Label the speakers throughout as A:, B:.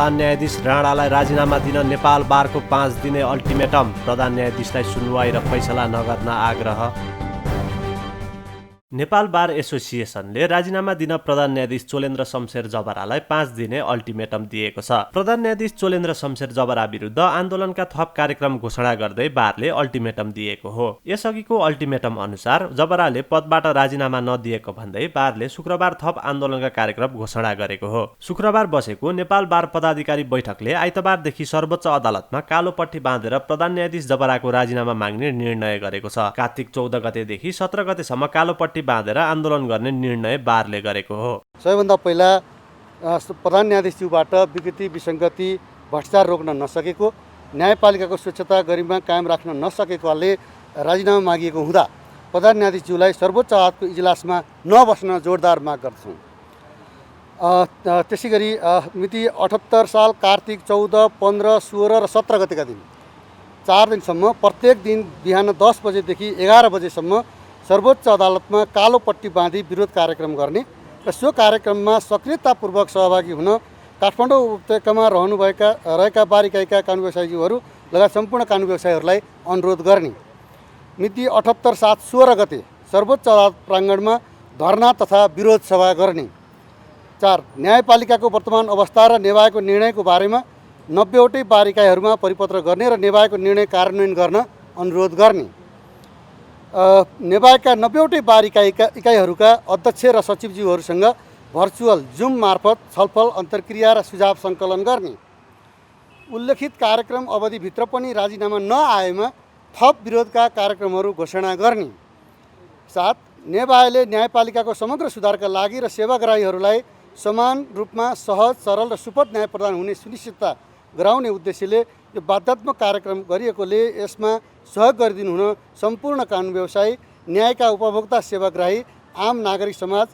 A: प्रधान न्यायाधीश राणालाई राजीनामा दिन नेपाल बारको 5 दिने अल्टिमेटम। प्रधान न्यायाधीशलाई सुनवाई र फैसला नगर्न आग्रह। नेपाल बार एसोसिएसनले राजीनामा दिन प्रधान न्यायाधीश चोलेन्द्र शमशेर जबरालाई 5 दिने अल्टिमेटम दिएको छ। प्रधान न्यायाधीश चोलेन्द्र शमशेर जबरा विरुद्ध आन्दोलनका थप कार्यक्रम घोषणा गर्दै बारले अल्टिमेटम दिएको हो। यसअघिको अल्टिमेटम अनुसार जबराले पदबाट राजीनामा नदिएको भन्दै बारले शुक्रबार थप आन्दोलनका कार्यक्रम घोषणा गरेको हो। शुक्रबार बसेको नेपाल बार पदाधिकारी बैठकले आइतबारदेखि सर्वोच्च अदालतमा कालो पट्टी बाँधेर प्रधान न्यायाधीश जबराको राजीनामा माग्ने निर्णय गरेको छ। कार्तिक 14 गतेदेखि 17 गतेसम्म कालो पट्टी बाँधेर आन्दोलन गर्ने निर्णय बारले गरेको हो।
B: सबैभन्दा पहिला प्रधान न्यायाधीशज्यूबाट विकृति विसङ्गति भ्रष्टाचार रोक्न नसकेको, न्यायपालिकाको स्वच्छता गरिमा कायम राख्न नसकेकोले राजीनामा मागिएको हुँदा प्रधान न्यायाधीशज्यूलाई सर्वोच्च अदालतको इजलासमा नबस्न जोरदार माग गर्छौँ। त्यसै गरी मिति 78 साल कार्तिक 14, 15, 16 र 17 गतेका दिन 4 दिनसम्म प्रत्येक दिन बिहान 10 बजेदेखि 11 बजेसम्म सर्वोच्च अदालतमा कालो पट्टी बाँधी विरोध कार्यक्रम गर्ने र सो कार्यक्रममा सक्रियतापूर्वक सहभागी हुन काठमाडौँ उपत्यकामा रहेका बारीकाईका कानुन व्यवसायीज्यूहरू लगायत सम्पूर्ण कानुन व्यवसायीहरूलाई अनुरोध गर्ने। मिति 78/7/16 गते सर्वोच्च अदालत प्राङ्गणमा धरना तथा विरोध सभा गर्ने। 4. न्यायपालिकाको वर्तमान अवस्था र निभाएको निर्णयको बारेमा 90वटै बारीकाईहरूमा परिपत्र गर्ने र निभाएको निर्णय कार्यान्वयन गर्न अनुरोध गर्ने। निभाएका 90वटै बारीकाईका इकाइहरूका अध्यक्ष र सचिवज्यूहरूसँग भर्चुअल जुम मार्फत छलफल, अन्तर्क्रिया र सुझाव सङ्कलन गर्ने। उल्लेखित कार्यक्रम अवधिभित्र पनि राजीनामा नआएमा थप विरोधका कार्यक्रमहरू घोषणा गर्ने। 7. नेवाले न्यायपालिकाको समग्र सुधारका लागि र सेवाग्राहीहरूलाई समान रूपमा सहज, सरल र सुपथ न्याय प्रदान हुने सुनिश्चितता गराउने उद्देश्यले यो बाध्यात्मक कार्यक्रम गरिएकोले यसमा सहयोग गरिदिनु हुन सम्पूर्ण कानुन व्यवसायी, न्यायका उपभोक्ता, सेवाग्राही, आम नागरिक समाज,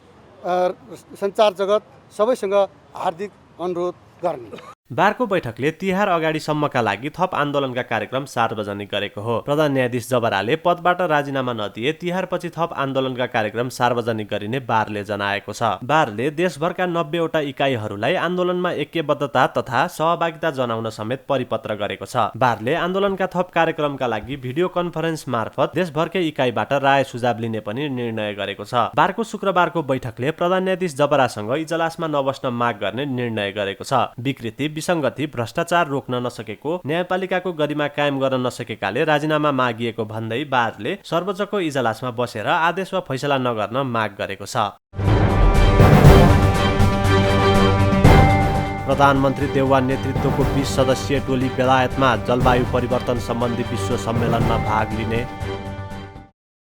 B: सञ्चार जगत सबैसँग हार्दिक अनुरोध गर्ने।
A: बारको बैठकले तिहार अगाडिसम्मका लागि थप आन्दोलनका कार्यक्रम सार्वजनिक गरेको हो। प्रधान न्यायाधीश जबराले पदबाट राजीनामा नदिए तिहारपछि थप आन्दोलनका कार्यक्रम सार्वजनिक गरिने बारले जनाएको छ। बारले देशभरका 90वटा इकाइहरूलाई आन्दोलनमा ऐक्यबद्धता तथा सहभागिता जनाउन समेत परिपत्र गरेको छ। बारले आन्दोलनका थप कार्यक्रमका लागि भिडियो कन्फरेन्स मार्फत देशभरकै इकाइबाट राय सुझाव लिने पनि निर्णय गरेको छ। बारको शुक्रबारको बैठकले प्रधान न्यायाधीश जबरासँग इजलासमा नबस्न माग गर्ने निर्णय गरेको छ। विकृति विसङ्गति भ्रष्टाचार रोक्न नसकेको, न्यायपालिकाको गरिमा कायम गर्न नसकेकाले राजीनामा मागिएको भन्दै बारले सर्वोच्चको इजलासमा बसेर आदेश वा फैसला नगर्न माग गरेको छ। प्रधानमन्त्री देउवा नेतृत्वको 20 सदस्यीय टोली बेलायतमा जलवायु परिवर्तन सम्बन्धी विश्व सम्मेलनमा भाग लिने।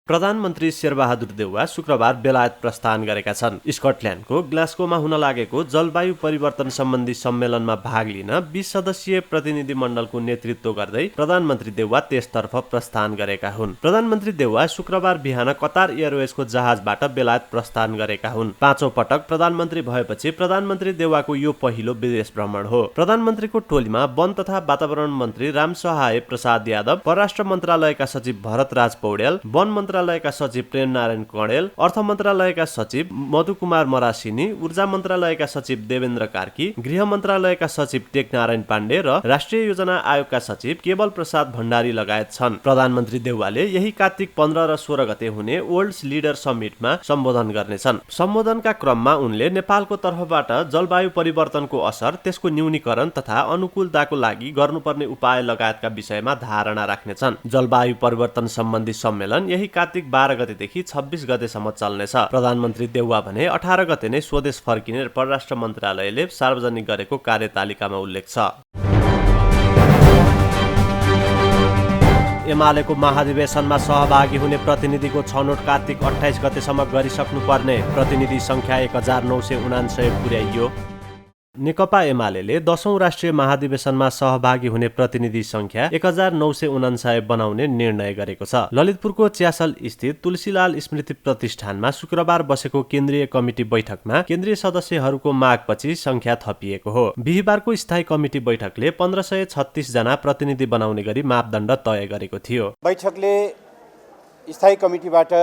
A: प्रधानमन्त्री शेरबहादुर देउवा शुक्रबार बेलायत प्रस्थान गरेका छन्। स्कटल्यान्डको ग्लास्गोमा हुन लागेको जलवायु परिवर्तन सम्बन्धी सम्मेलनमा भाग लिन 20 सदस्यीय प्रतिनिधि मण्डलको नेतृत्व गर्दै प्रधानमन्त्री देउवा त्यसतर्फ प्रस्थान गरेका हुन्। प्रधानमन्त्री देउवा शुक्रबार बिहान कतार एयरवेजको जहाजबाट बेलायत प्रस्थान गरेका हुन्। 5औं पटक प्रधानमन्त्री भएपछि प्रधानमन्त्री देउवाको यो पहिलो विदेश भ्रमण हो। प्रधानमन्त्रीको टोलीमा वन तथा वातावरण मन्त्री रामसहाय प्रसाद यादव, परराष्ट्र मन्त्रालयका सचिव भरत राज पौडेल, वन मन्त्रालयका सचिव प्रेम नारायण कणेल, अर्थ मन्त्रालयका सचिव मधुकुमार मरासिनी, ऊर्जा मन्त्रालयका सचिव देवेन्द्र कार्की, गृह मन्त्रालयका सचिव टेकनारायण पाण्डे र राष्ट्रिय योजना आयोगका सचिव केवल प्रसाद भण्डारी लगायत छन्। प्रधानमन्त्री देउवाले यही कार्तिक 15 र 16 गते हुने वर्ल्ड लिडर समिटमा सम्बोधन गर्नेछन्। सम्बोधनका क्रममा उनले नेपालको तर्फबाट जलवायु परिवर्तनको असर, त्यसको न्यूनीकरण तथा अनुकूलताको लागि गर्नुपर्ने उपाय लगायतका विषयमा धारणा राख्नेछन्। जलवायु परिवर्तन सम्बन्धी सम्मेलन यही कार्तिक 12 गतेदेखि 26 गतेसम्म चल्नेछ। प्रधानमन्त्री देउवा भने 18 गते नै स्वदेश फर्किने परराष्ट्र मन्त्रालयले सार्वजनिक गरेको कार्यतालिकामा उल्लेख छ। एमालेको महाधिवेशनमा सहभागी हुने प्रतिनिधिको छनौट कार्तिक 28 गतेसम्म गरिसक्नुपर्ने, प्रतिनिधि संख्या 1949 पुर्याइयो। नेकपा एमाले 10औं राष्ट्रिय महाधिवेशनमा सहभागी हुने प्रतिनिधि संख्या 1949 बनाउने निर्णय गरेको छ। ललितपुरको च्यासल स्थित तुलसीलाल स्मृति प्रतिष्ठानमा शुक्रबार बसेको केन्द्रीय कमिटी बैठकमा केन्द्रीय सदस्यहरूको मागपछि संख्या थपिएको हो। बिहिबारको स्थायी कमिटी बैठकले 1536 जना प्रतिनिधि बनाउने गरी मापदण्ड तय गरेको थियो।
C: बैठकले स्थायी कमिटीबाट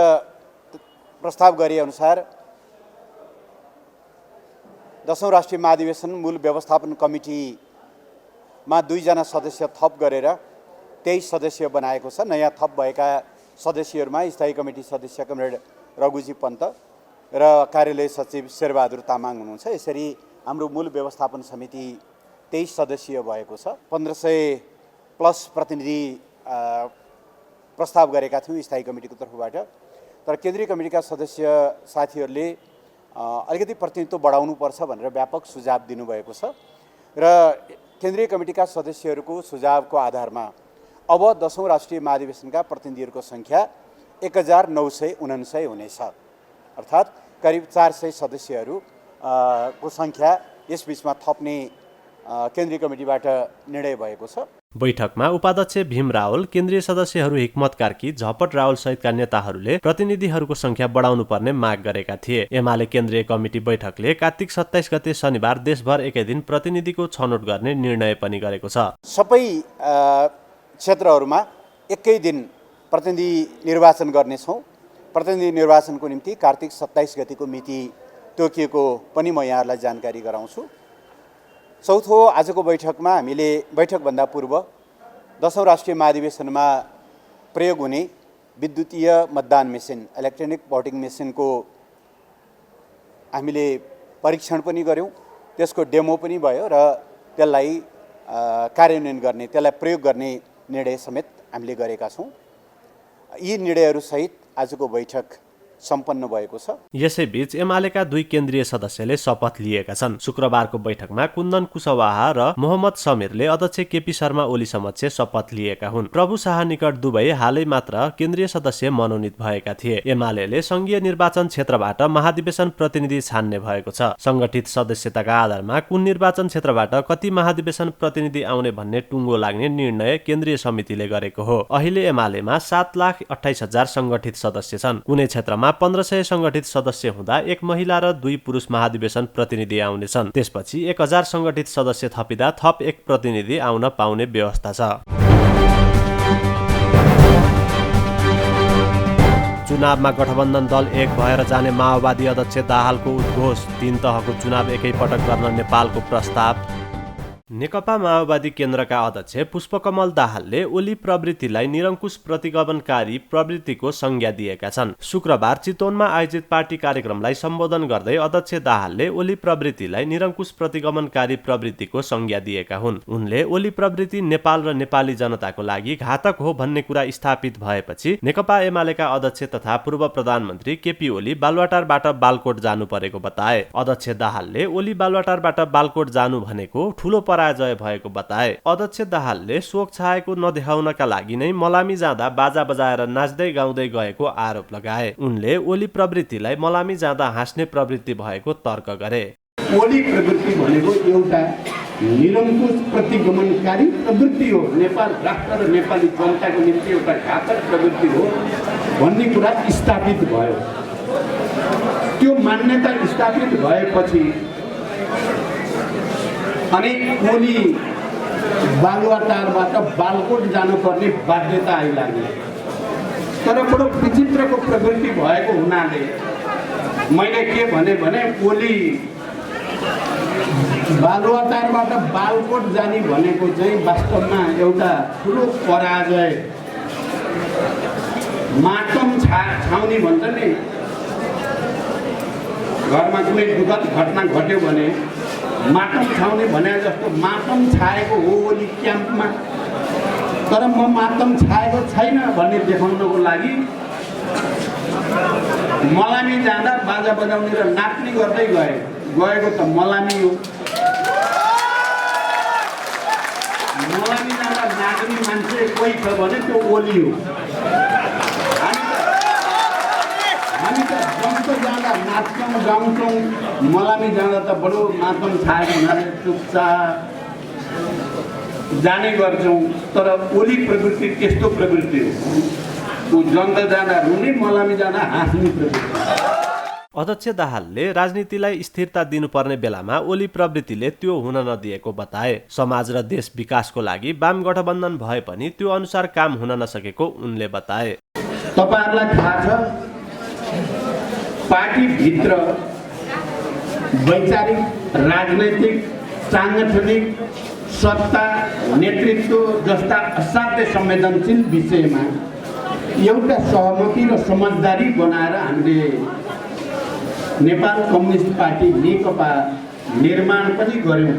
C: प्रस्ताव गरे अनुसार 10औं राष्ट्रिय महाधिवेशन मूल व्यवस्थापन कमिटी मा 2 जना सदस्य थप गरेर 23 सदस्य बनाएको छ। नयाँ थप भएका सदस्यहरूमा स्थायी कमिटी सदस्य कमरेड रघुजी पन्त र कार्यालय सचिव शेरबहादुर तामाङ हुनुहुन्छ। यसरी हाम्रो मूल व्यवस्थापन समिति 23 सदस्यीय भएको छ। 1500 प्लस प्रतिनिधि प्रस्ताव गरेका थियौँ स्थायी कमिटीको तर्फबाट। तर केन्द्रीय कमिटीका सदस्य साथीहरूले अलिकति प्रतिनिधित्व बढाउनुपर्छ भनेर व्यापक सुझाव दिनुभएको छ र केन्द्रीय कमिटीका सदस्यहरूको सुझावको आधारमा अब 10औं राष्ट्रिय महाधिवेशनका प्रतिनिधिहरूको सङ्ख्या 1949 हुनेछ। अर्थात् करिब 400 सदस्यहरू को सङ्ख्या यस बीचमा थप्ने केन्द्रीय कमिटीबाट निर्णय भएको छ।
A: बैठकमा उपाध्यक्ष भीम रावल, केन्द्रीय सदस्यहरू हिक्मत कार्की, झपट रावल सहितका नेताहरूले प्रतिनिधिहरूको संख्या बढाउनु पर्ने माग गरेका थिए। एमाले केन्द्रीय कमिटी बैठकले कार्तिक 27 गते शनिबार देशभर एकै दिन प्रतिनिधिको छनौट गर्ने निर्णय पनि गरेको छ।
C: सबै क्षेत्रहरूमा एकै दिन प्रतिनिधि निर्वाचन गर्नेछौँ। प्रतिनिधि निर्वाचनको निम्ति कार्तिक 27 गतिको मिति तोकिएको पनि म यहाँहरूलाई जानकारी गराउँछु। चौथो, आजको बैठकमा हामीले बैठकभन्दा पूर्व 10औं राष्ट्रिय महाधिवेशनमा प्रयोग हुने विद्युतीय मतदान मेसिन, इलेक्ट्रोनिक भोटिङ मेसिनको हामीले परीक्षण पनि गऱ्यौँ। त्यसको डेमो पनि भयो र त्यसलाई कार्यान्वयन गर्ने, त्यसलाई प्रयोग गर्ने निर्णय समेत हामीले गरेका छौँ। यी निर्णयहरूसहित आजको बैठक सम्पन्न भएको छ।
A: यसैबीच एमालेका 2 केन्द्रीय सदस्यले शपथ लिएका छन्। शुक्रबारको बैठकमा कुन्दन कुशवाहा र मोहम्मद समीरले अध्यक्ष केपी शर्मा ओली समक्ष शपथ लिएका हुन्। प्रभु शाह निकट दुवै हालै मात्र केन्द्रीय सदस्य मनोनित भएका थिए। एमालेले संघीय निर्वाचन क्षेत्रबाट महाधिवेशन प्रतिनिधि छान्ने भएको छ। संगठित सदस्यताका आधारमा कुन निर्वाचन क्षेत्रबाट कति महाधिवेशन प्रतिनिधि आउने भन्ने टुङ्गो लाग्ने निर्णय केन्द्रीय समितिले गरेको हो। अहिले एमालेमा 7,28,000 संगठित सदस्य छन्। कुनै क्षेत्रमा 1500 संगठित सदस्य हुँदा 1 महिला र 2 पुरुष महाधिवेशन प्रतिनिधि आउनेछन्। त्यसपछि 1000 संगठित सदस्य थपिँदा थप 1 प्रतिनिधि आउन पाउने व्यवस्था छ। चुनावमा गठबन्धन दल एक भएर जाने माओवादी अध्यक्ष दाहालको उद्घोष। 3 तहको चुनाव एकै पटक गर्न नेपालको प्रस्ताव। नेकपा माओवादी केन्द्रका अध्यक्ष पुष्पकमल दाहालले ओली प्रवृत्तिलाई निरङ्कुश प्रतिगमनकारी प्रवृत्तिको संज्ञा दिएका छन्। शुक्रबार चितवनमा आयोजित पार्टी कार्यक्रमलाई सम्बोधन गर्दै अध्यक्ष दाहालले ओली प्रवृत्तिलाई निरङ्कुश प्रतिगमनकारी प्रवृत्तिको संज्ञा दिएका हुन्। उनले ओली प्रवृत्ति नेपाल र नेपाली जनताको लागि घातक हो भन्ने कुरा स्थापित भएपछि नेकपा एमालेका अध्यक्ष तथा पूर्व प्रधानमन्त्री केपी ओली बालुवाटारबाट बालकोट जानु परेको बताए। अध्यक्ष दाहालले ओली बालुवाटारबाट बालकोट जानु भनेको ठूलो पराजय भएको बताए। अध्यक्ष दाहालले शोक छाएको नदेखाउनका लागि नै मलामी जाँदा बाजा बजाएर नाच्दै गाउँदै गएको आरोप लगाए। उनले ओली प्रवृत्तिलाई मलामी जाँदा हाँस्ने प्रवृत्ति भएको तर्क गरे।
D: ओली प्रवृत्ति भनेको एउटा निरङ्कुश प्रतिगमनकारी प्रवृत्ति हो, नेपाल राष्ट्र र नेपाली जनताको निम्ति एउटा घातक प्रवृत्ति हो भन्ने कुरा स्थापित भयो। त्यो मान्यता स्थापित भएपछि अनि ओली बालुवाटारबाट बालकोट जानुपर्ने बाध्यता आइलाग्यो। तर बडो विचित्रको प्रवृत्ति भएको हुनाले मैले के भने ओली बालुवाटारबाट बालकोट जाने भनेको चाहिँ वास्तवमा एउटा ठुलो पराजय, मातम छाउने भन्छ नि, घरमा कुनै दुःखद घटना घट्यो भने मातम छाउने भने जस्तो मातम छाएको हो ओली क्याम्पमा। तर म मातम छाएको छैन भन्ने देखाउनको लागि मलामी जाँदा बाजा बजाउने र नाच्ने गर्दै गएको त मलामी हो। मलामी जाँदा नाच्ने मान्छे कोही छ भने त्यो ओली हो। हामी त जस्तो जाँदा नाच्छौँ गाउँछौँ, मलामी जाँदा त बडो मातम छाएको हुनाले चुपचाप जाने गर्छौँ। तर ओली प्रवृत्ति त्यस्तो प्रवृत्ति हो, जनता जाँदा रुने, मलामी जाँदा हाँस्ने प्रवृत्ति।
A: अध्यक्ष दाहालले राजनीतिलाई स्थिरता दिनुपर्ने बेलामा ओली प्रवृत्तिले त्यो हुन नदिएको बताए। समाज र देश विकासको लागि वाम गठबन्धन भए पनि त्यो अनुसार काम हुन नसकेको उनले बताए।
D: तपाईहरुलाई थाहा छ, पार्टीभित्र वैचारिक, राजनैतिक, साङ्गठनिक सत्ता नेतृत्व जस्ता असाध्य संवेदनशील विषयमा एउटा सहमति र समझदारी बनाएर हामीले नेपाल कम्युनिस्ट पार्टी नेकपा निर्माण पनि गर्यौँ।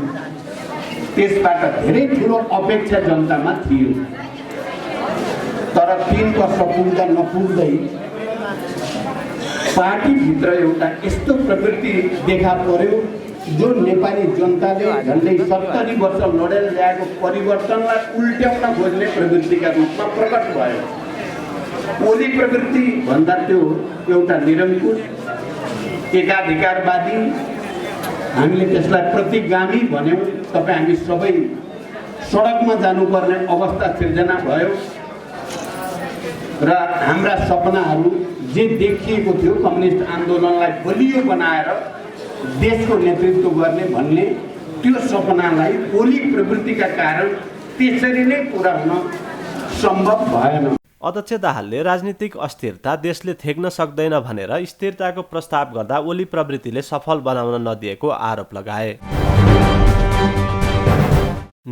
D: त्यसबाट धेरै ठुलो अपेक्षा जनतामा थियो, तर 3 वर्ष पुग्दा नपुग्दै पार्टीभित्र एउटा यस्तो प्रवृत्ति देखा पर्यो जो नेपाली जनताले झन्डै 70 वर्ष लडेर ल्याएको परिवर्तनलाई उल्ट्याउन खोज्ने प्रवृत्तिका रूपमा प्रकट भयो। ओली प्रवृत्ति भन्दा त्यो एउटा निरङ्कुश एकाधिकारवादी, हामीले त्यसलाई प्रतिगामी भन्यौँ। तपाईँ हामी सबै सडकमा जानुपर्ने अवस्था सिर्जना भयो र हाम्रा सपनाहरू जे देखिएको थियो कम्युनिस्ट आन्दोलनलाई बलियो बनाएर देशको नेतृत्व गर्ने भन्ने त्यो सपनालाई ओली प्रवृत्तिका कारण त्यसरी नै पुरा हुन सम्भव भएन।
A: अध्यक्ष दाहालले राजनीतिक अस्थिरता देशले थेग्न सक्दैन भनेर स्थिरताको प्रस्ताव गर्दा ओली प्रवृत्तिले सफल बनाउन नदिएको आरोप लगाए।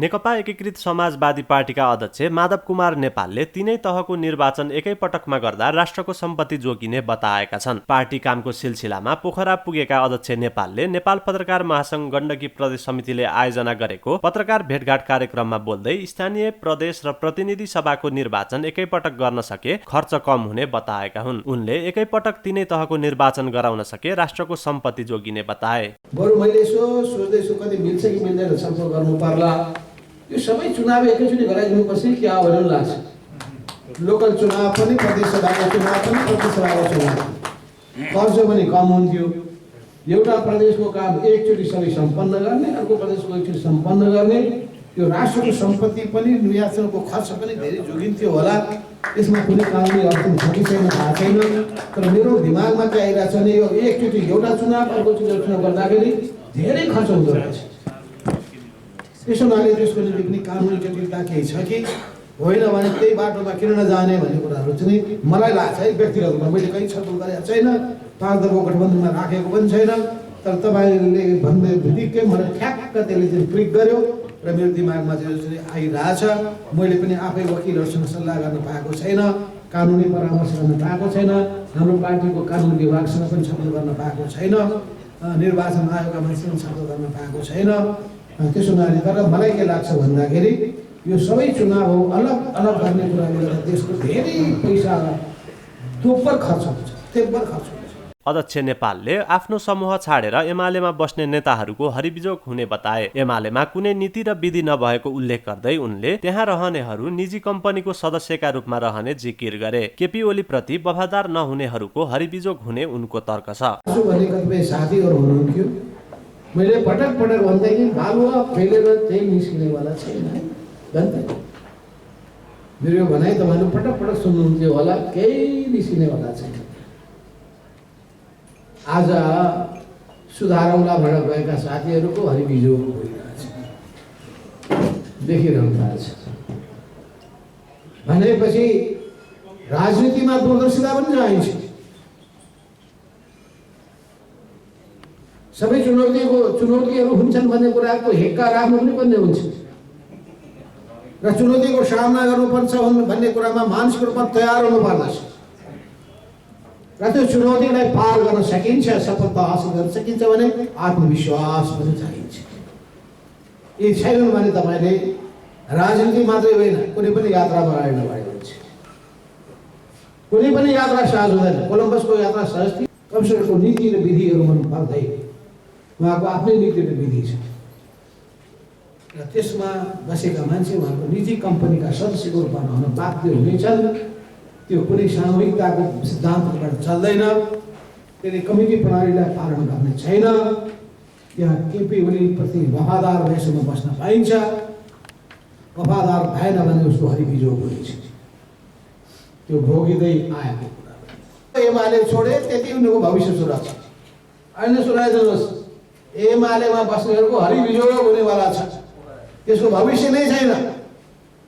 A: नेकपा एकीकृत समाजवादी पार्टीका अध्यक्ष माधव कुमार नेपालले 3 तहको निर्वाचन एकै पटकमा गर्दा राष्ट्रको सम्पत्ति जोगिने बताएका छन्। पार्टी कामको सिलसिलामा पोखरा पुगेका अध्यक्ष नेपालले नेपाल पत्रकार महासंघ गण्डकी प्रदेश समितिले आयोजना गरेको पत्रकार भेटघाट कार्यक्रममा बोल्दै स्थानीय प्रदेश र प्रतिनिधि सभाको निर्वाचन एकै पटक गर्न सके खर्च कम हुने बताएका हुन्। उनले एकै पटक 3 तहको निर्वाचन गराउन सके राष्ट्रको सम्पत्ति जोगिने बताए।
E: बरु मैले सोच्दैछु कति मिल्छ कि मिल्दैन छलफल गर्नु पर्ला। यो सबै चुनाव एकैचोटि गराइदिनुपर्छ कि क्या भन्नु लाग्छ। लोकल चुनाव पनि, प्रदेश सभाको चुनाव पनि, प्रदेश सभाको चुनाव खर्च पनि कम हुन्थ्यो। एउटा प्रदेशको काम एकचोटि सबै सम्पन्न गर्ने, अर्को प्रदेशको एकचोटि सम्पन्न गर्ने, यो राष्ट्रको सम्पत्ति पनि निर्वाचनको खर्च पनि धेरै जोगिन्थ्यो होला। यसमा कुनै कानुनी अडचन छ कि छैन थाहा छैन, तर मेरो दिमागमा के आइरहेको छ भने यो एकचोटि एउटा चुनाव अर्कोचोटि चुनाव गर्दाखेरि धेरै खर्च हुँदो रहेछ। त्यसो हुनाले त्यसको निम्ति पनि कानुनी जटिलता केही छ कि होइन भने त्यही बाटोमा किन नजाने भन्ने कुराहरू चाहिँ मलाई लाग्छ है। व्यक्तिगत रूपमा मैले कहीँ छलफल गरेको छैन, 5 दलको गठबन्धनमा राखेको पनि छैन, तर तपाईँले भन्ने बित्तिकै मलाई ठ्याक्क त्यसले चाहिँ क्लिक गर्यो र मेरो दिमागमा चाहिँ आइरहेछ। मैले पनि आफै वकिलहरूसँग सल्लाह गर्न पाएको छैन, कानुनी परामर्श गर्न पाएको छैन, हाम्रो पार्टीको कानुन विभागसँग पनि छलफल गर्न पाएको छैन, निर्वाचन आयोगका मान्छेसँग छलफल गर्न पाएको छैन। त्यसो हुनाले तर मलाई के लाग्छ भन्दाखेरि यो सबै चुनाव अलग अलग गर्ने कुराले गर्दा देशको धेरै पैसा दोब्बर खर्च हुन्छ, तेब्बर खर्च हुन्छ।
A: अध्यक्ष नेपालले आफ्नो समूह छाडेर एमालेमा बस्ने नेताहरूको हरिबिजोग हुने बताए। एमालेमा कुनै नीति र विधि नभएको उल्लेख गर्दै उनले त्यहाँ रहनेहरू निजी कम्पनीको सदस्यका रूपमा रहने जिकिर गरे। केपी ओली प्रति वफादार नहुनेहरूको हरिबिजोग हुने उनको तर्क छ।
E: कतिपय साथीहरू हुनुहुन्थ्यो, मैले पटक पटक भन्दै कि बालुवा फैलेर त्यही निस्किनेवाला छैन भन्दै मेरो भनाइ तपाईँले पटक पटक सुन्नुहुन्थ्यो होला, केही निस्किनेवाला छैन। आज सुधारौँलाबाट गएका साथीहरूको हरिबिजोग भइरहेछ, देखिरहनु भएको छ। भनेपछि राजनीतिमा दूरदर्शिता पनि चाहिन्छ। सबै चुनौतीहरू हुन्छन् भन्ने कुराको हेक्का राख्नु पनि पर्ने हुन्छ र चुनौतीको सामना गर्नुपर्छ भन्ने कुरामा मानसिक रूपमा तयार हुनुपर्दछ र त्यो चुनौतीलाई पार गर्न सकिन्छ, सफलता हासिल गर्न सकिन्छ भने आत्मविश्वास पनि चाहिन्छ। यी छैनन् भने तपाईँले राजनीति मात्रै होइन कुनै पनि यात्रामा अगाडि नबढेको हुन्छ। कुनै पनि यात्रा सहज हुँदैन। कोलम्बसको यात्रा सहज थियो। कमसेकमको नीति र विधिहरू मन पर्दै उहाँको आफ्नै नीति र विधि छ र त्यसमा बसेका मान्छे उहाँको निजी कम्पनीका सदस्यको रूपमा रहन बाध्य हुनेछन्। त्यो कुनै सामूहिकताको सिद्धान्तबाट चल्दैन, त्यसले कमिटी प्रणालीलाई पालन गर्ने छैन। त्यहाँ केपी ओलीप्रति वफादार भएसम्म बस्न पाइन्छ, वफादार भएन भने उसको हरिबिजोग हुनेछ। त्यो भोगिँदै आएको कुरा एमाले छोडे त्यति उनीहरूको भविष्य सुरक्षा होइन। सुनाइदिनुहोस्, एमालेमा बस्नेहरूको हरिबिजोग हुनेवाला छ, त्यसको भविष्य नै छैन।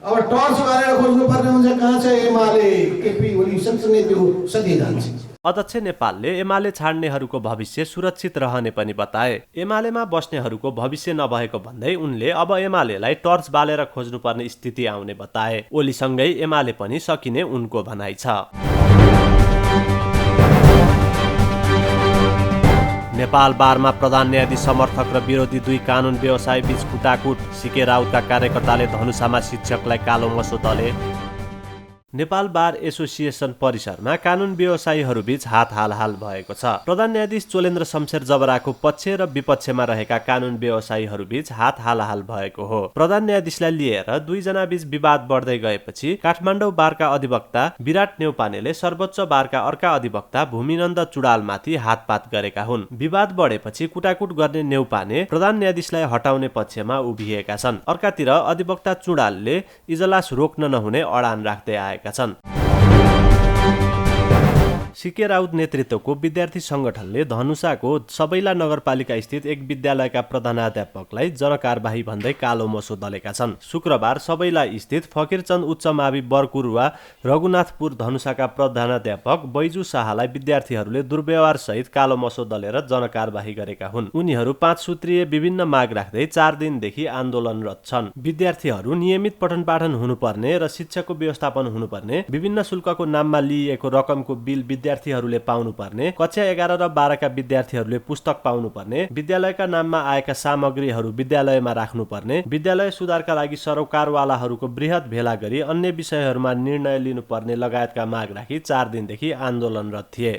E: अब टर्च गरेर खोज्नुपर्ने हुन्छ कहाँ छ एमाले केपी ओली सँगसँगै त्यो सधैँ जान्छ।
A: अध्यक्ष नेपालले एमाले छाड्नेहरूको भविष्य सुरक्षित रहने पनि बताए। एमालेमा बस्नेहरूको भविष्य नभएको भन्दै उनले अब एमालेलाई टर्च बालेर खोज्नुपर्ने स्थिति आउने बताए। ओलीसँगै एमाले पनि सकिने उनको भनाइ छ। नेपाल बारमा प्रधान न्यायाधीश समर्थक र विरोधी दुई कानुन व्यवसायी बीच कुटाकुट। सीके राउतका कार्यकर्ताले धनुषामा शिक्षकलाई कालो मसो दले। नेपाल बार एसोसिएसन परिसरमा कानुन व्यवसायीहरूबीच हात हालहाल भएको छ। प्रधान न्यायाधीश चोलेन्द्र शमशेर जबराको पक्ष र विपक्षमा रहेका कानुन व्यवसायीहरूबीच हात हालहाल भएको हो। प्रधान न्यायाधीशलाई लिएर दुईजना बीच विवाद बढ्दै गएपछि काठमाडौँ बारका अधिवक्ता विराट नेउपानेले सर्वोच्च बारका अर्का अधिवक्ता भूमिनन्द चुडालमाथि हातपात गरेका हुन्। विवाद बढेपछि कुटाकुट गर्ने नेउपाने प्रधान न्यायाधीशलाई हटाउने पक्षमा उभिएका छन्। अर्कातिर अधिवक्ता चुडालले इजलास रोक्न नहुने अडान राख्दै आएका छन्। सीके राउत नेतृत्वको विद्यार्थी संगठनले धनुषाको सबैला नगरपालिका स्थित एक विद्यालयका प्रधानाध्यापकलाई जनकारबाही भन्दै कालो मसो दलेका छन्। शुक्रबार सबैला स्थित फकीरचन्द उच्च मावि बरकुरुवा रघुनाथपुर धनुषाका प्रधानाध्यापक बैजू शाहलाई विद्यार्थीहरूले दुर्व्यवहार सहित कालो मसो दलेर जनकारबाही गरेका हुन्। उनीहरू 5 सूत्रीय विभिन्न माग राख्दै 4 दिनदेखि आन्दोलनरत छन्। विद्यार्थीहरू नियमित पठन पाठन हुनुपर्ने र शिक्षाको व्यवस्थापन हुनुपर्ने, विभिन्न शुल्कको नाममा लिइएको रकमको बिल विद्यार्थीहरूले पाउनुपर्ने, कक्षा 11 र 12 का विद्यार्थीहरूले पुस्तक पाउनुपर्ने, विद्यालयका नाममा आएका सामग्रीहरू विद्यालयमा राख्नुपर्ने, विद्यालय सुधारका लागि सरोकारवालाहरूको बृहत भेला गरी अन्य विषयहरूमा निर्णय लिनुपर्ने लगायतका माग राखी 4 दिनदेखि आन्दोलनरत थिए।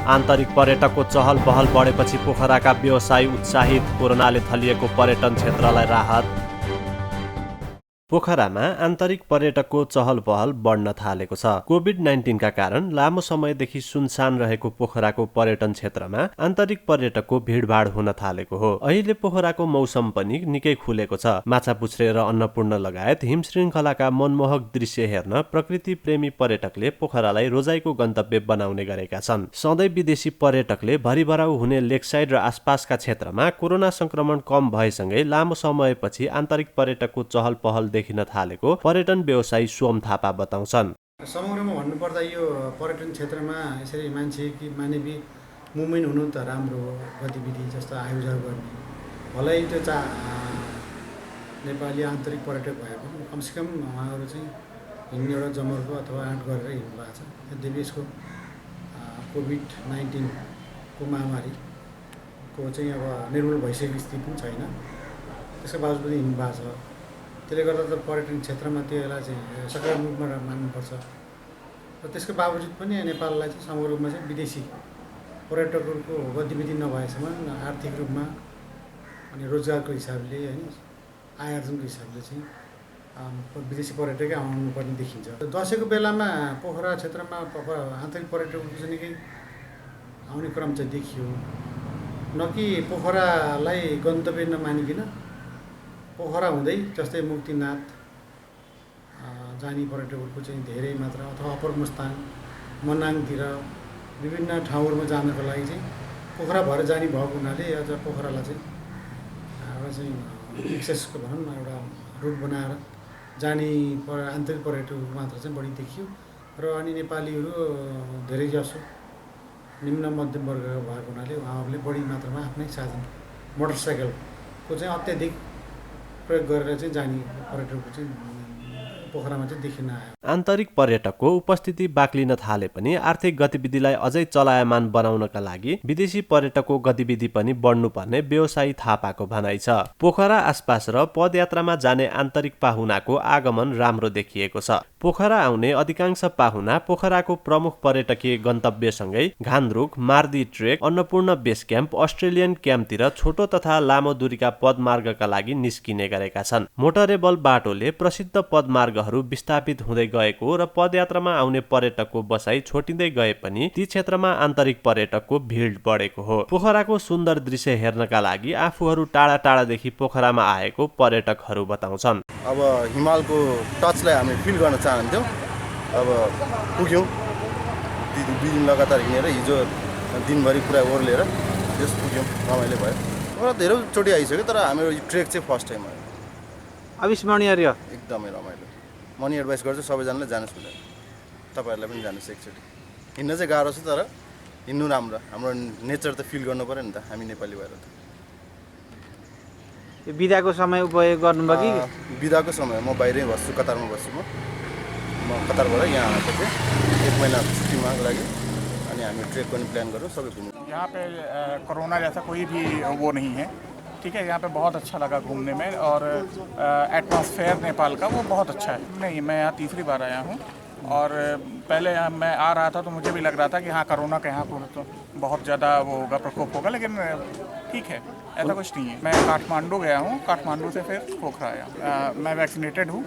A: आन्तरिक पर्यटकको चहल पहल बढेपछि पोखराका व्यवसायी उत्साहित। कोरोनाले थलिएको पर्यटन क्षेत्रलाई राहत। पोखरामा आन्तरिक पर्यटकको चहल पहल बढ्न थालेको छ। कोभिड-19 का कारण लामो समयदेखि सुनसान रहेको पोखराको पर्यटन क्षेत्रमा आन्तरिक पर्यटकको भिडभाड हुन थालेको हो। अहिले पोखराको मौसम पनि निकै खुलेको छ। माछापुच्छ्रे र अन्नपूर्ण लगायत हिम श्रृङ्खलाका मनमोहक दृश्य हेर्न प्रकृति प्रेमी पर्यटकले पोखरालाई रोजाइको गन्तव्य बनाउने गरेका छन्। सधैँ विदेशी पर्यटकले भरिभराउ हुने लेकसाइड र आसपासका क्षेत्रमा कोरोना संक्रमण कम भएसँगै लामो समयपछि आन्तरिक पर्यटकको चहल पहल देखिन थालेको पर्यटन व्यवसायी सोम थापा बताउँछन्।
B: समग्रमा भन्नुपर्दा यो पर्यटन क्षेत्रमा यसरी मान्छे कि मानवीय मुभमेन्ट हुनु त राम्रो हो। गतिविधि जस्तो आयोजन गर्ने भलै त्यो नेपाली आन्तरिक पर्यटक भए पनि कमसेकम उहाँहरू चाहिँ हिँड्ने एउटा जमर्को अथवा आँट गरेर हिँड्नु भएको छ। यद्यपि यसको कोभिड-19 को महामारीको चाहिँ अब निर्मूल भइसकेको स्थिति पनि छैन। त्यसको बावजुद पनि हिँड्नु भएको छ। त्यसले गर्दा त पर्यटन क्षेत्रमा त्यसलाई चाहिँ सकारात्मक रूपमा मान्नुपर्छ र त्यसको बावजुद पनि नेपाललाई चाहिँ समग्र रूपमा चाहिँ विदेशी पर्यटकहरूको गतिविधि नभएसम्म आर्थिक रूपमा अनि रोजगारको हिसाबले होइन आय आर्जनको हिसाबले चाहिँ विदेशी पर्यटकै आउनुपर्ने देखिन्छ। दसैँको बेलामा पोखरा क्षेत्रमा आन्तरिक पर्यटकहरूको चाहिँ निकै आउने क्रम चाहिँ देखियो। न कि पोखरालाई गन्तव्य नमानिकन पोखरा हुँदै जस्तै मुक्तिनाथ जाने पर्यटकहरूको चाहिँ धेरै मात्रा अथवा अप्पर मुस्ताङ मनाङतिर विभिन्न ठाउँहरूमा जानको लागि चाहिँ पोखरा भएर जाने भएको हुनाले अझ पोखरालाई चाहिँ एउटा चाहिँ एक्सेसको भनौँ न एउटा रुट बनाएर जाने आन्तरिक पर्यटकहरू मात्र चाहिँ बढी देखियो र अनि नेपालीहरू धेरै जसो निम्न मध्यम वर्गका भएको हुनाले उहाँहरूले बढी मात्रामा आफ्नै साधन मोटरसाइकलको चाहिँ अत्याधिक प्रयोग गरेर चाहिँ जाने पर्यटकको चाहिँ पोखरामा चाहिँ देखिन आयो।
A: आन्तरिक पर्यटकको उपस्थिति बाक्लिन थाले पनि आर्थिक गतिविधिलाई अझै चलायमान बनाउनका लागि विदेशी पर्यटकको गतिविधि पनि बढ्नुपर्ने व्यवसायी थापाको भनाइ छ। पोखरा आसपास र पदयात्रामा जाने आन्तरिक पाहुनाको आगमन राम्रो देखिएको छ। पोखरा आउने अधिकांश पाहुना पोखराको प्रमुख पर्यटकीय गन्तव्यसँगै Ghandruk, Mardi trek, Annapurna base camp, Australian क्याम्पतिर छोटो तथा लामो दूरीका पदमार्गका लागि निस्किने गरेका छन्। मोटरेबल बाटोले प्रसिद्ध पदमार्गहरू विस्थापित हुँदै गएको र पदयात्रामा आउने पर्यटकको बसाई छोटिँदै गए पनि ती क्षेत्रमा आन्तरिक पर्यटकको भिड बढेको हो। पोखराको सुन्दर दृश्य हेर्नका लागि आफूहरू टाढा टाढादेखि पोखरामा आएको पर्यटकहरू बताउँछन्।
F: अब हिमालको टचलाई हामी फिल गर्न चाहन्थ्यौँ। अब पुग्यौँ 2 दिन लगातार हिँडेर हिजो दिनभरि पुरा ओर्लेर त्यस पुग्यौँ, रमाइलो भयो। पोखरा धेरैचोटि आइसक्यो तर हाम्रो यो ट्रेक चाहिँ फर्स्ट टाइम हो।
G: अविस्मरणीय रह्यो।
F: एकदमै रमाइलो। म नि एडभाइस गर्छु सबैजनाले जानुहोस् भनेर, तपाईँहरूलाई पनि जानुहोस् एकचोटि। हिँड्न चाहिँ गाह्रो छ तर हिँड्नु राम्रो, हाम्रो नेचर त फिल गर्नु पऱ्यो नि त हामी नेपाली भएर त।
G: यो बिदाको समय उपयोग गर्नुभयो कि
F: बिदाको समय म बाहिरै बस्छु, कतारमा बस्छु म कतारबाट यहाँ आएको थिएँ 1 महिना छुट्टीमा लागि, अनि हामी ट्रेक गर्ने प्लान गऱ्यौँ सबै घुम्नु।
H: यहाँ पे कोरोना जैसा कोई भी वो नहीं है, ठीक है। यहाँ पे बहुत अच्छा लगा घूमने में और एटमॉस्फेयर नेपाल का वो बहुत अच्छा है। नहीं, मैं यहाँ तीसरी बार आया हूँ और पहले यहाँ मैं आ रहा था तो मुझे भी लग रहा था कि हाँ कोरोना का यहाँ तो बहुत ज़्यादा वो होगा, प्रकोप होगा, लेकिन ठीक है, ऐसा कुछ नहीं है। मैं काठमांडू गया हूँ, काठमांडू से फिर पोखरा आया। मैं वैक्सीनेटेड हूँ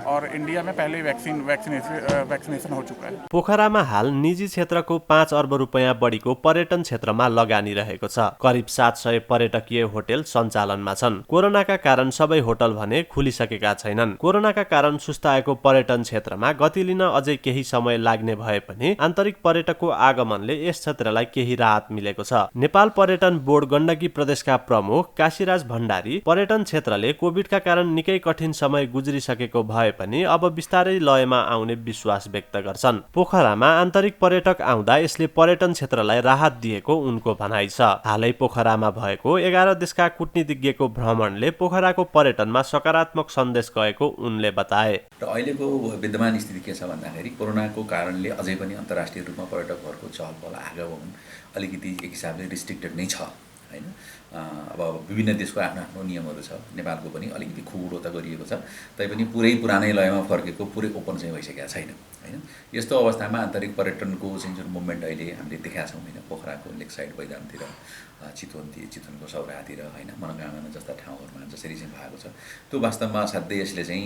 H: और इंडिया में पहले वैक्सीनेशन हो चुका है।
A: पोखरामा हाल निजी क्षेत्रको 5 अर्ब रुपैयाँ बढीको पर्यटन क्षेत्रमा लगानी रहेको छ। करिब 700 पर्यटकीय होटल सञ्चालनमा छन्। कोरोनाका कारण सबै होटल भने खुलिसकेका छैनन्। कोरोनाका कारण सुस्ताएको पर्यटन क्षेत्रमा गति लिन अझै केही समय लाग्ने भए पनि आन्तरिक पर्यटकको आगमनले यस क्षेत्रलाई केही राहत मिलेको छ। नेपाल पर्यटन बोर्ड गण्डकी प्रदेशका प्रमुख काशीराज भण्डारी पर्यटन क्षेत्रले कोभिडका कारण निकै कठिन समय गुज्रिसकेको भए पनि अब बिस्तारै लयमा आउने विश्वास व्यक्त गर्छन्। पोखरामा आन्तरिक पर्यटक आउँदा यसले पर्यटन क्षेत्रलाई राहत दिएको उनको भनाइ छ। हालै पोखरामा भएको 11 देशका कूटनीतिज्ञको भ्रमणले पोखराको पर्यटनमा सकारात्मक सन्देश गएको उनले बताए।
I: र अहिलेको विद्यमान स्थिति के छ भन्दाखेरि कोरोनाको कारणले अझै पनि अन्तर्राष्ट्रिय रूपमा पर्यटकहरूको चहलपहल आगमन अलिकति एक हिसाबले रिस्ट्रिक्टेड नै छ हैन। अब विभिन्न देशको आफ्नो आफ्नो नियमहरू छ, नेपालको पनि अलिकति खुकुलो त गरिएको छ, तैपनि पुरै पुरानै लयमा फर्केको पुरै ओपन चाहिँ भइसकेको छैन हैन। यस्तो अवस्थामा आन्तरिक पर्यटनको चाहिँ जुन मुभमेन्ट अहिले हामीले देखाएको छौँ हैन, पोखराको लेक साइड बैदामतिर, चितवनको सौराहातिर हैन, मनोकामना जस्ता ठाउँहरूमा जसरी चाहिँ भएको छ, त्यो वास्तवमा साध्यै यसले चाहिँ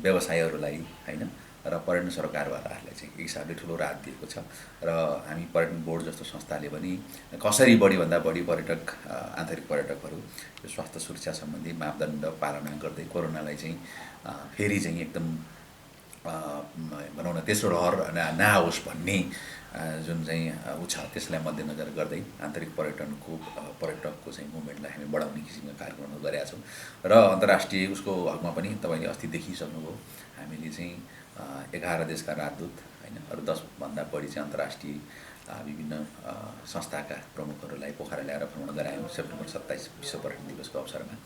I: व्यवसायहरूलाई हैन र पर्यटन सरकारवालाहरूलाई चाहिँ एक हिसाबले ठुलो राहत दिएको छ। र हामी पर्यटन बोर्ड जस्तो संस्थाले पनि कसरी बढीभन्दा बढी पर्यटक आन्तरिक पर्यटकहरू यो स्वास्थ्य सुरक्षा सम्बन्धी मापदण्ड पालना गर्दै कोरोनालाई चाहिँ फेरि चाहिँ एकदम भनौँ न तेस्रो लहर नआओस् भन्ने जुन चाहिँ ऊ छ त्यसलाई मध्यनजर गर्दै आन्तरिक पर्यटकको चाहिँ मुभमेन्टलाई हामी बढाउने किसिमका कार्यक्रमहरू गरेका छौँ। र अन्तर्राष्ट्रिय उसको हकमा पनि तपाईँले अस्ति देखिसक्नुभयो, हामीले चाहिँ 11 देशका राजदूत हैन अरू 10 भन्दा बढी चाहिँ अन्तर्राष्ट्रिय विभिन्न संस्थाका प्रमुखहरूलाई पोखरा ल्याएर भ्रमण गरायौँ सेप्टेम्बर 27 विश्व पर्यटन दिवसको अवसरमा।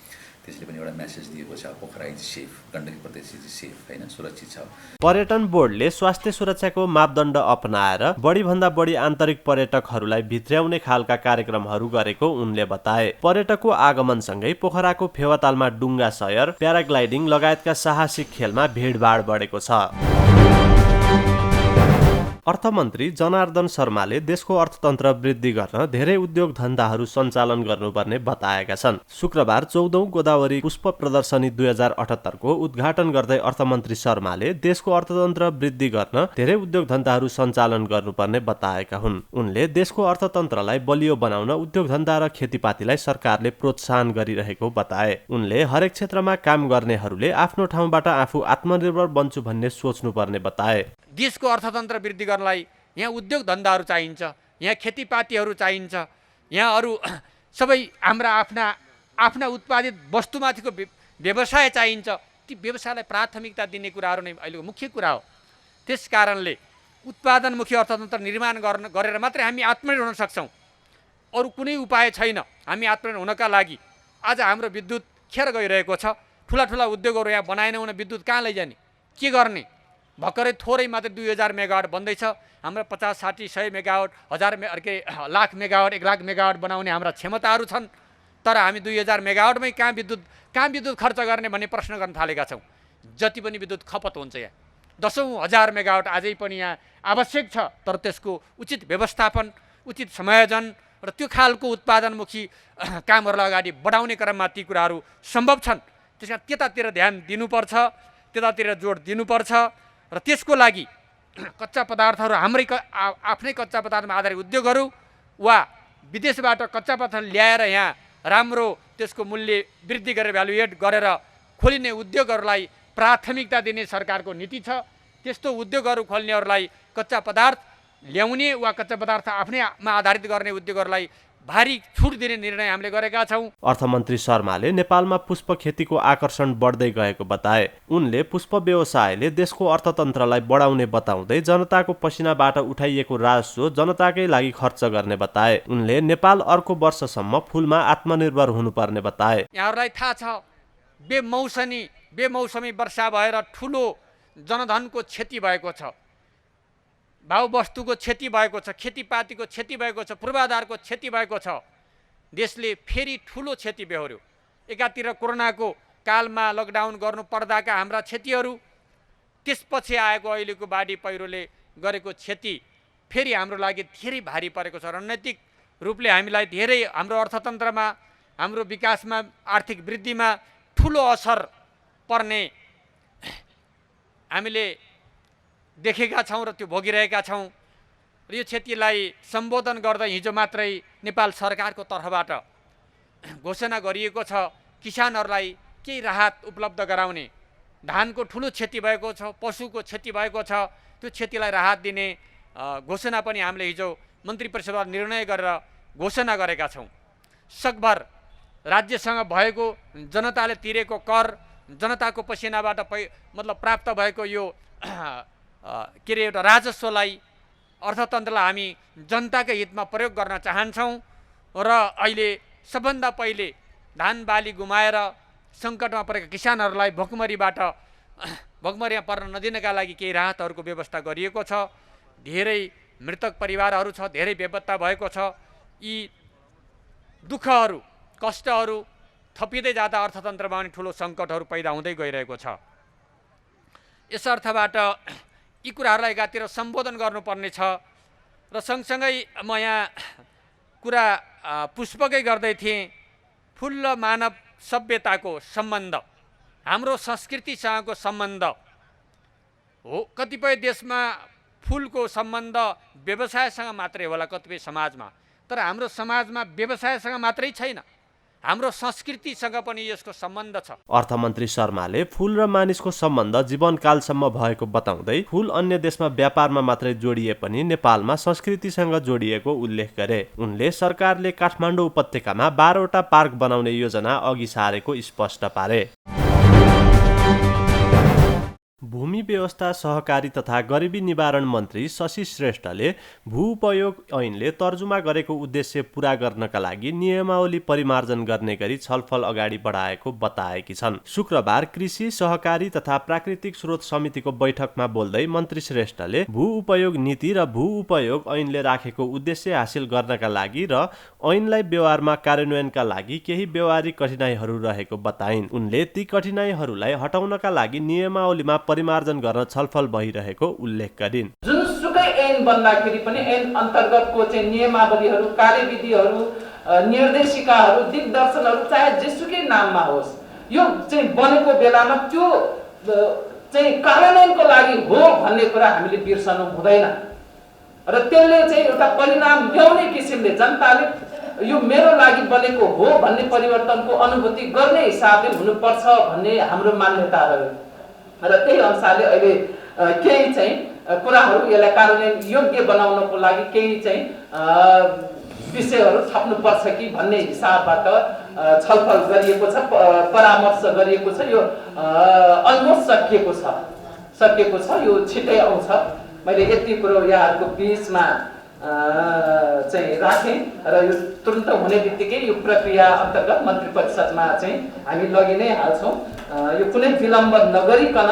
I: त्यसले पनि एउटा मेसेज दिएको छ, पोखरा इज सेफ, गण्डकी प्रदेश इज सेफ हैन, सुरक्षित छ।
A: पर्यटन बोर्डले स्वास्थ्य सुरक्षाको मापदण्ड अपनाएर बढीभन्दा बढी आन्तरिक पर्यटकहरूलाई भित्र्याउने खालका कार्यक्रमहरू गरेको उनले बताए। पर्यटकको आगमनसँगै पोखराको फेवातालमा डुङ्गा सयर, प्याराग्लाइडिङ लगायतका साहसिक खेलमा भिडभाड बढेको छ। अर्थमन्त्री जनार्दन शर्माले देशको अर्थतन्त्र वृद्धि गर्न धेरै उद्योग धन्दाहरू सञ्चालन गर्नुपर्ने बताएका छन्। शुक्रबार 14औं गोदावरी पुष्प प्रदर्शनी 2078 को उद्घाटन गर्दै अर्थमन्त्री शर्माले देशको अर्थतन्त्र वृद्धि गर्न धेरै उद्योग धन्दाहरू सञ्चालन गर्नुपर्ने बताएका हुन्। उनले देशको अर्थतन्त्रलाई बलियो बनाउन उद्योग धन्दा र खेतीपातीलाई सरकारले प्रोत्साहन गरिरहेको बताए। उनले हरेक क्षेत्रमा काम गर्नेहरूले आफ्नो ठाउँबाट आफू आत्मनिर्भर बन्छु भन्ने सोच्नुपर्ने बताए।
J: देशको अर्थतन्त्र वृद्धि गर्नलाई यहाँ उद्योग धन्दाहरू चाहिन्छ, यहाँ खेतीपातीहरू चाहिन्छ, यहाँ अरू सबै हाम्रा आफ्ना उत्पादित वस्तुमाथिको व्यवसाय चाहिन्छ। ती व्यवसायलाई प्राथमिकता दिने कुराहरू नै अहिलेको मुख्य कुरा हो। त्यस कारणले उत्पादनमुखी अर्थतन्त्र निर्माण गरेर मात्रै हामी आत्मनिर्भर हुन सक्छौँ। अरू कुनै उपाय छैन हामी आत्मनिर्भर हुनका लागि। आज हाम्रो विद्युत खेर गइरहेको छ, ठुला उद्योगहरू यहाँ बनाएनौँ भने विद्युत कहाँ लैजाने, के गर्ने? भर्खरै थोरै मात्र 2000 मेगावाट बन्दैछ। हाम्रो 50, 60, 100 megawatt, lakh megawatt, 1 lakh megawatt बनाउने हाम्रा क्षमताहरू छन्, तर हामी 2000 मेगावाटमै कहाँ विद्युत खर्च गर्ने भन्ने प्रश्न गर्न थालेका छौँ। जति पनि विद्युत खपत हुन्छ यहाँ 10,000 मेगावाट अझै पनि यहाँ आवश्यक छ, तर त्यसको उचित व्यवस्थापन, उचित समायोजन र त्यो खालको उत्पादनमुखी कामहरूलाई अगाडि बढाउने क्रममा ती कुराहरू सम्भव छन्। त्यसकारण त्यतातिर ध्यान दिनुपर्छ, त्यतातिर जोड दिनुपर्छ र त्यसको लागि कच्चा पदार्थहरू हाम्रै आफ्नै कच्चा पदार्थमा आधारित उद्योगहरू वा विदेशबाट कच्चा पदार्थ ल्याएर यहाँ राम्रो त्यसको मूल्य वृद्धि गरेर भ्यालु एड गरेर खोलिने उद्योगहरूलाई प्राथमिकता दिने सरकारको नीति छ। त्यस्तो उद्योगहरू खोल्नेहरूलाई कच्चा पदार्थ ल्याउने वा कच्चा पदार्थ आफ्नैमा आधारित गर्ने उद्योगहरूलाई भारी छुट दिने निर्णय हामीले गरेका छौँ।
A: अर्थमन्त्री शर्माले नेपालमा पुष्प खेतीको आकर्षण बढ्दै गएको बताए। उनले पुष्प व्यवसायले देशको अर्थतन्त्रलाई बढाउने बताउँदै जनताको पसिनाबाट उठाइएको राजस्व जनताकै लागि खर्च गर्ने बताए। उनले नेपाल अर्को वर्षसम्म फूलमा आत्मनिर्भर हुनुपर्ने बताए।
J: यहाँहरूलाई थाहा छ बेमौसमी वर्षा भएर ठुलो जनधनको क्षति भएको छ, भाउ वस्तुको क्षति भएको छ, खेतीपातीको क्षति भएको छ, पूर्वाधारको क्षति भएको छ। देशले फेरि ठुलो क्षति बेहोर्यो। एकातिर कोरोनाको कालमा लकडाउन गर्नु पर्दाका हाम्रा क्षतिहरू, त्यसपछि आएको अहिलेको बाढी पहिरोले गरेको क्षति फेरि हाम्रो लागि धेरै भारी परेको छ। रणनीतिक रूपले हामीलाई धेरै हाम्रो अर्थतन्त्रमा, हाम्रो विकासमा, आर्थिक वृद्धिमा ठुलो असर पर्ने हामीले देखेका छौँ र त्यो भोगिरहेका छौँ। र यो क्षतिलाई सम्बोधन गर्दा हिजो मात्रै नेपाल सरकारको तर्फबाट घोषणा गरिएको छ किसानहरूलाई केही राहत उपलब्ध गराउने। धानको ठुलो क्षति भएको छ, पशुको क्षति भएको छ, त्यो क्षतिलाई राहत दिने घोषणा पनि हामीले हिजो मन्त्री परिषदबाट निर्णय गरेर घोषणा गरेका छौँ। सकभर राज्यसँग भएको, जनताले तिरेको कर, जनताको पसिनाबाट प्राप्त भएको यो के अरे एउटा राजस्वलाई, अर्थतन्त्रलाई हामी जनताकै हितमा प्रयोग गर्न चाहन्छौँ। र अहिले सबभन्दा पहिले धान बाली गुमाएर सङ्कटमा परेका किसानहरूलाई भोकमरीमा पर्न नदिनका लागि केही राहतहरूको व्यवस्था गरिएको छ। धेरै मृतक परिवारहरू छ, धेरै बेपत्ता भएको छ। यी दुःखहरू, कष्टहरू थपिँदै जाँदा अर्थतन्त्रमा पनि ठुलो सङ्कटहरू पैदा हुँदै गइरहेको छ। यस अर्थबाट यी कुराहरूलाई एकातिर सम्बोधन गर्नुपर्ने छ। र सँगसँगै म यहाँ कुरा पुष्पकै गर्दै थिएँ। फुल र मानव सभ्यताको सम्बन्ध, हाम्रो संस्कृतिसँगको सम्बन्ध हो। कतिपय देशमा फुलको सम्बन्ध व्यवसायसँग मात्रै होला, कतिपय समाजमा, तर हाम्रो समाजमा व्यवसायसँग मात्रै छैन, हाम्रो संस्कृतिसँग पनि यसको सम्बन्ध छ।
A: अर्थमन्त्री शर्माले फूल र मानिसको सम्बन्ध जीवनकालसम्म भएको बताउँदै फूल अन्य देशमा व्यापारमा मात्रै जोडिए पनि नेपालमा संस्कृतिसँग जोडिएको उल्लेख गरे। उनले सरकारले काठमाडौँ उपत्यकामा 12वटा पार्क बनाउने योजना अघि सारेको स्पष्ट पारे। भूमि व्यवस्था, सहकारी तथा गरिबी निवारण मन्त्री शशि श्रेष्ठले भू-उपयोग ऐनले तर्जुमा गरेको उद्देश्य पूरा गर्नका लागि नियमावली परिमार्जन गर्ने गरी छलफल अगाडि बढाएको बताएकी छन्। शुक्रबार कृषि, सहकारी तथा प्राकृतिक स्रोत समितिको बैठकमा बोल्दै मन्त्री श्रेष्ठले भू-उपयोग नीति र भू-उपयोग ऐनले राखेको उद्देश्य हासिल गर्नका लागि र ऐनलाई व्यवहारमा कार्यान्वयनका लागि केही व्यवहारिक कठिनाइहरू रहेको बताइन्। उनले ती कठिनाइहरूलाई हटाउनका लागि नियमावलीमा परिमार्जन गर्न छलफल भइरहेको उल्लेख गरिन्।
K: जुनसुकै ऐन बन्दाखेरि पनि ऐन अन्तर्गतको चाहिँ नियमावलीहरू, कार्यविधिहरू, निर्देशिकाहरू, दिग्दर्शनहरू चाहे जेसुकै नाममा होस्, यो चाहिँ बनेको बेलामा त्यो चाहिँ कार्यान्वयनको लागि हो भन्ने कुरा हामीले बिर्सनु हुँदैन। र त्यसले चाहिँ एउटा परिणाम ल्याउने किसिमले जनताले यो मेरो लागि बनेको हो भन्ने परिवर्तनको अनुभूति गर्ने हिसाबले हुनुपर्छ भन्ने हाम्रो मान्यता रह्यो। र त्यही अनुसारले अहिले केही चाहिँ कुराहरू यसलाई कार्यान्वयन योग्य बनाउनको लागि केही चाहिँ विषयहरू थप्नुपर्छ कि भन्ने हिसाबबाट छलफल गरिएको छ, परामर्श गरिएको छ। यो अलमोस्ट सकिएको छ, यो छिटै आउँछ। मैले यति कुरो यहाँहरूको बिचमा चाहिँ राखेँ र यो तुरन्त हुने बित्तिकै यो प्रक्रिया अन्तर्गत मन्त्री परिषदमा चाहिँ हामी लगी नै हाल्छौँ। यो कुनै विलम्ब नगरिकन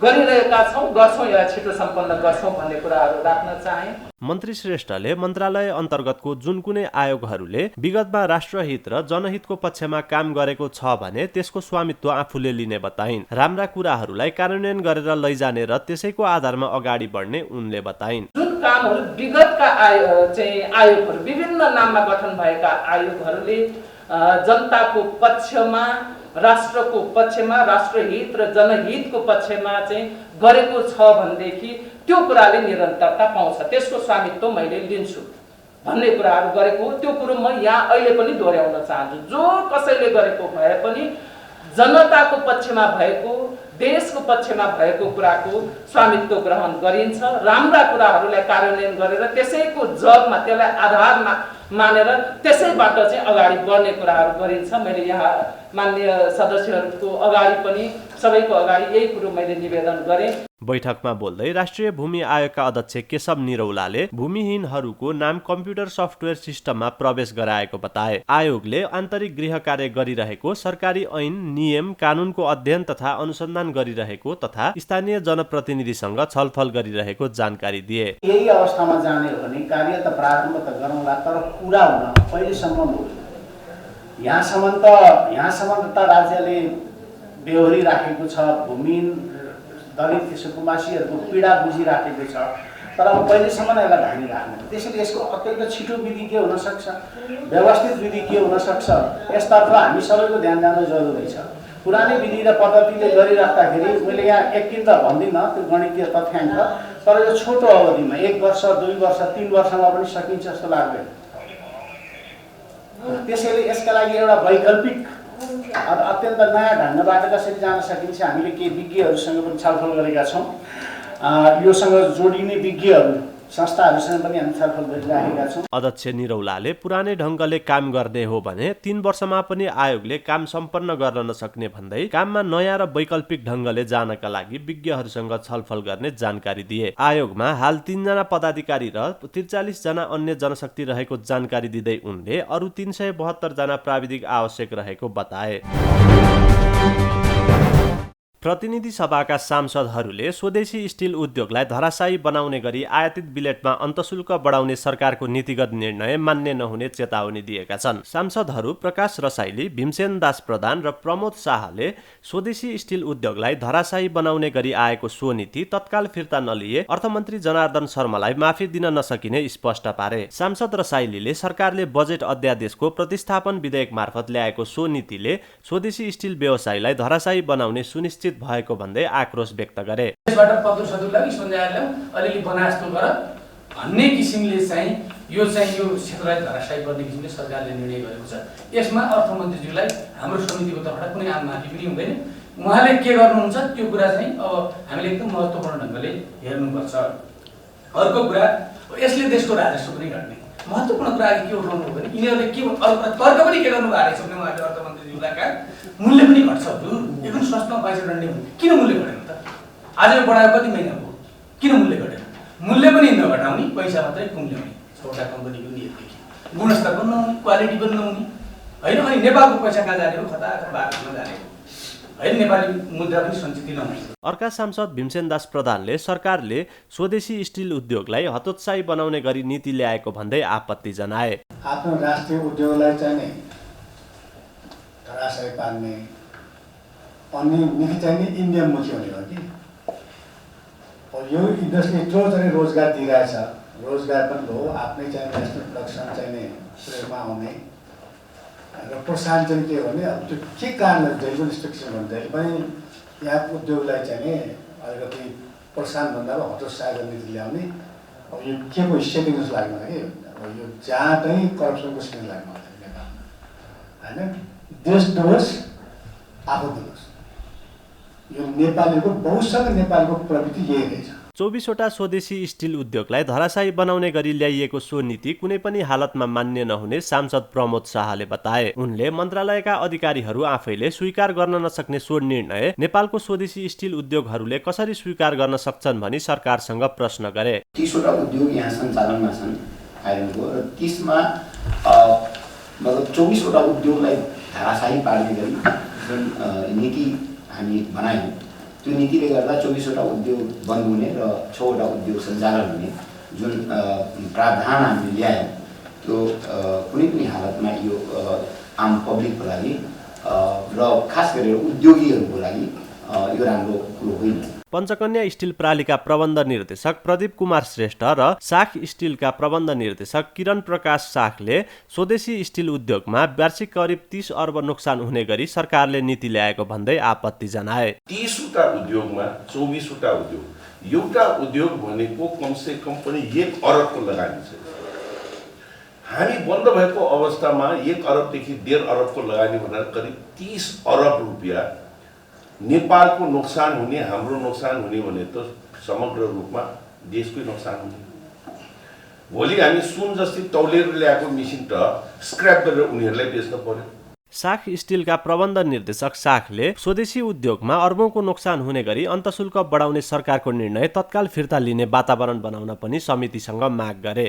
K: गरिरहेका छौँ, गर्छौँ, यसलाई छिटो सम्पन्न गर्छौँ भन्ने कुराहरू राख्न चाहे।
A: मन्त्री श्रेष्ठले मन्त्रालय अन्तर्गतको जुन कुनै आयोगहरूले विगतमा राष्ट्रहित र जनहितको पक्षमा काम गरेको छ भने त्यसको स्वामित्व आफूले लिने बताइन्। राम्रा कुराहरूलाई कार्यान्वयन गरेर लैजाने र त्यसैको आधारमा अगाडि बढ्ने उनले बताइन्।
K: जुन कामहरू विगतका आयोगहरू, विभिन्न नाममा गठन भएका आयोगहरूले जनताको पक्षमा, राष्ट्रको पक्षमा, राष्ट्रहित र जनहितको पक्षमा चाहिँ गरेको छ भनेदेखि त्यो कुराले निरन्तरता पाउँछ, त्यसको स्वामित्व मैले लिन्छु भन्ने कुराहरू गरेको हो। त्यो कुरो म यहाँ अहिले पनि दोहोऱ्याउन चाहन्छु। जो कसैले गरेको भए पनि जनताको पक्षमा भएको, देशको पक्षमा भएको कुराको स्वामित्व ग्रहण गरिन्छ। राम्रा कुराहरूलाई कार्यान्वयन गरेर त्यसैको जगमा, त्यसलाई आधारमा मानेर त्यसैबाट चाहिँ अगाडि बढ्ने कुराहरू गरिन्छ। मैले यहाँ माननीय सदस्यहरूको अगाडि पनि सबैको अगाडि यही कुरो मैले निवेदन गरेँ।
A: बैठकमा बोल्दै राष्ट्रिय भूमि आयोगका अध्यक्ष केशव निरौलाले भूमिहीनहरूको नाम कम्प्युटर सफ्टवेयर सिस्टममा प्रवेश गराएको बताए। आयोगले आन्तरिक गृह कार्य गरिरहेको, सरकारी ऐन नियम कानुनको अध्ययन तथा अनुसन्धान गरिरहेको तथा स्थानीय जनप्रतिनिधिसँग छलफल गरिरहेको जानकारी दिए।
D: यही अवस्थामा जाने हो भने कार्य त प्रारम्भ त गरौँला, तर पुरा हुन पहिलेसम्म यहाँसम्म त राज्यले बेहोरी राखेको छ, भूमिहीन दलित सुकुम्बासीहरूको पीडा बुझिराखेको छ, तर अब पहिलेसम्म यसलाई धानिराख्नु। त्यसैले यसको अत्यन्त छिटो विधि के हुनसक्छ, व्यवस्थित विधि के हुनसक्छ, यसतर्फ हामी सबैको ध्यान जानु जरुरी छ। पुरानै विधि र पद्धतिले गरिराख्दाखेरि मैले यहाँ एकिन त भन्दिनँ त्यो गणितीय तथ्याङ्क, तर यो छोटो अवधिमा 1 वर्ष 2 वर्ष 3 वर्षमा पनि सकिन्छ जस्तो लाग्दैन। त्यसैले यसका लागि एउटा वैकल्पिक अत्यन्त नयाँ ढङ्गबाट कसरी जान सकिन्छ हामीले केही विज्ञहरूसँग पनि छलफल गरेका छौँ। योसँग जोडिने विज्ञहरू संस्थाहरूसँग पनि हामी छलफल गरिराखेका छौँ।
A: अध्यक्ष निरौलाले पुरानै ढङ्गले काम गर्ने हो भने 3 वर्षमा पनि आयोगले काम सम्पन्न गर्न नसक्ने भन्दै काममा नयाँ र वैकल्पिक ढङ्गले जानका लागि विज्ञहरूसँग छलफल गर्ने जानकारी दिए। आयोगमा हाल 3 जना पदाधिकारी र 43 जना अन्य जनशक्ति रहेको जानकारी दिँदै उनले अरू 372 जना प्राविधिक आवश्यक रहेको बताए। प्रतिनिधि सभाका सांसदहरूले स्वदेशी स्टिल उद्योगलाई धराशायी बनाउने गरी आयातित बिलेटमा अन्तशुल्क बढाउने सरकारको नीतिगत निर्णय मान्य नहुने चेतावनी दिएका छन्। सांसदहरू प्रकाश रसाइली, भीमसेन दास प्रधान र प्रमोद शाहले स्वदेशी स्टिल उद्योगलाई धराशायी बनाउने गरी आएको सो नीति तत्काल फिर्ता नलिए अर्थमन्त्री जनार्दन शर्मालाई माफी दिन नसकिने स्पष्ट पारे। सांसद रसाइलीले सरकारले बजेट अध्यादेशको प्रतिस्थापन विधेयक मार्फत ल्याएको सो नीतिले स्वदेशी स्टिल व्यवसायलाई धराशायी बनाउने सुनिश्चित भएको भन्दै आक्रोश व्यक्त गरे।
L: यसबाट पत्र सदुलाई सञ्जालले अलिअलि बनाजस्तो गर भन्ने किसिमले चाहिँ यो क्षेत्रलाई धराशायी गर्ने किसिमले सरकारले निर्णय गरेको छ। यसमा अर्थमन्त्रीज्यूलाई हाम्रो समितिको तर्फबाट कुनै माफी पनि हुँदैन। उहाँले के गर्नुहुन्छ त्यो कुरा चाहिँ अब हामीले एकदम महत्त्वपूर्ण ढङ्गले हेर्नुपर्छ। अर्को कुरा यसले देशको राजस्व पनि घट्ने महत्त्वपूर्ण कुरा के उठाउनु हो भने यिनीहरूले के तर्क पनि के गर्नु भएको रहेछ भने उहाँले अर्थमन्त्रीज्यूलाई मूल्य पनि घट्छ हजुर, एकदम सस्तो पैसा डन्डी किन मूल्य घटेन त? आज यो बढायो कति महिना भयो, किन मूल्य घटेन? मूल्य पनि नघटाउने, पैसा मात्रै कुम्ल्याउने छोटा कम्पनीको नियतदेखि गुणस्तर पनि नहुने, क्वालिटी पनि नहुने होइन। अनि नेपालको पैसा कहाँ जाने हो? कता भारतमा जाने हो होइन, नेपाली मुद्रा पनि सञ्चित नहुने।
A: अर्का सांसद भीमसेन दास प्रधानले सरकारले स्वदेशी स्टिल उद्योगलाई हतोत्साही बनाउने गरी नीति ल्याएको भन्दै आपत्ति जनाए।
D: आफ्नो राष्ट्रिय उद्योगलाई चाहिँ नि धराशायी पार्ने अन्य नीति चाहिँ नि इन्डियामुखी हुने हो कि। यो इन्डस्ट्री यत्रो चाहिँ रोजगार दिइरहेछ, रोजगार पनि भयो, आफ्नै चाहिँ नेसनल प्रोडक्सन चाहिँ नि प्रयोगमा आउने र प्रोत्साहन चाहिँ के हो भने अब त्यो के कारणले जहिले पनि स्ट्रिक्सन भन्छ जहिले पनि यहाँ उद्योगलाई चाहिँ नि अलिकति प्रोत्साहन भन्दा अब हतोत्साही गर्ने नीति ल्याउने। अब यो के को सेटिङ जस्तो लाग्नु कि अब यो जहाँ चाहिँ करप्सनको सेटिङ लाग्नु नेपालमा होइन। देश डुबोस् आफू डुबोस्, यो नेपालीको बहुसँग नेपालको प्रवृत्ति यही रहेछ।
A: 24वटा स्वदेशी स्टिल उद्योगलाई धराशायी बनाउने गरी ल्याइएको सो नीति कुनै पनि हालतमा मान्य नहुने सांसद प्रमोद शाहले बताए। उनले मन्त्रालयका अधिकारीहरू आफैले स्वीकार गर्न नसक्ने सो निर्णय नेपालको स्वदेशी स्टिल उद्योगहरूले कसरी स्वीकार गर्न सक्छन् भनी सरकारसँग प्रश्न गरे।
M: 30वटा उद्योग यहाँ सञ्चालनमा छन् आइरनको र 30मा मतलब 24वटा उद्योगलाई धराशायी पार्ने गरी जुन नीति हामी बनायौँ त्यो नीतिले गर्दा 24वटा उद्योग बन्द हुने र 6वटा उद्योग सञ्चालन हुने जुन प्रावधान हामीले ल्यायौँ त्यो कुनै पनि हालतमा यो आम पब्लिकको लागि र खास गरेर उद्योगीहरूको लागि यो राम्रो कुरो होइन।
A: पञ्चकन्या स्टिल प्रालिका प्रबन्ध निर्देशक प्रदीप कुमार श्रेष्ठ र साख स्टिलका प्रबन्ध निर्देशक किरण प्रकाश साखले स्वदेशी स्टिल उद्योगमा वार्षिक करिब 30 अर्ब नोक्सान हुने गरी सरकारले नीति ल्याएको भन्दै आपत्ति जनाए।
N: 30वटा उद्योगमा 24वटा उद्योग, एउटा उद्योग भनेको कमसे कम पनि 1 अरबको लगानी छ। हामी बन्द भएको अवस्थामा 1 अरबदेखि 1.5 अरबको लगानी भनेर करिब 30 अरब रुपियाँ नेपालको नोक्सान हुने, हाम्रो नोक्सान हुने भने त समग्र रूपमा देशकै नोक्सान हुने। भोलि हामी सुन जस्तै तौलेर ल्याएको मिसिन त स्क्रैप गरेर उनीहरूलाई बेच्न पर्यो।
A: साख स्टिलका प्रबन्ध निर्देशक साखले स्वदेशी उद्योगमा अर्बौंको नोक्सान हुने गरी अन्तशुल्क बढाउने सरकारको निर्णय तत्काल फिर्ता लिने वातावरण बनाउन पनि समितिसँग माग गरे।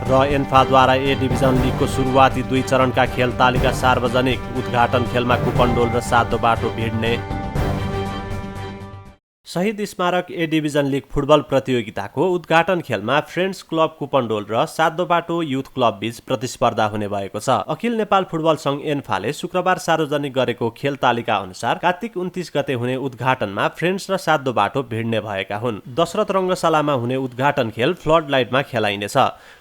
A: र एन्फाद्वारा ए डिभिजन लिगको सुरुवाती 2 चरणका खेल तालिका सार्वजनिक, उद्घाटन खेलमा कुपनडोल र सातो बाटो भिड्ने। शहीद स्मारक ए डिभिजन लिग फुटबल प्रतियोगिताको उद्घाटन खेलमा फ्रेन्ड्स क्लब कुपनडोल र सातो बाटो युथ क्लब बीच प्रतिस्पर्धा हुने भएको छ। अखिल नेपाल फुटबल संघ एन्फाले शुक्रबार सार्वजनिक गरेको खेल तालिका अनुसार कार्तिक 29 गते हुने उद्घाटनमा फ्रेन्ड्स र सातो बाटो भिड्ने भएका हुन्। दशरथ रङ्गशालामा हुने उद्घाटन खेल फ्लड लाइटमा खेलाइनेछ।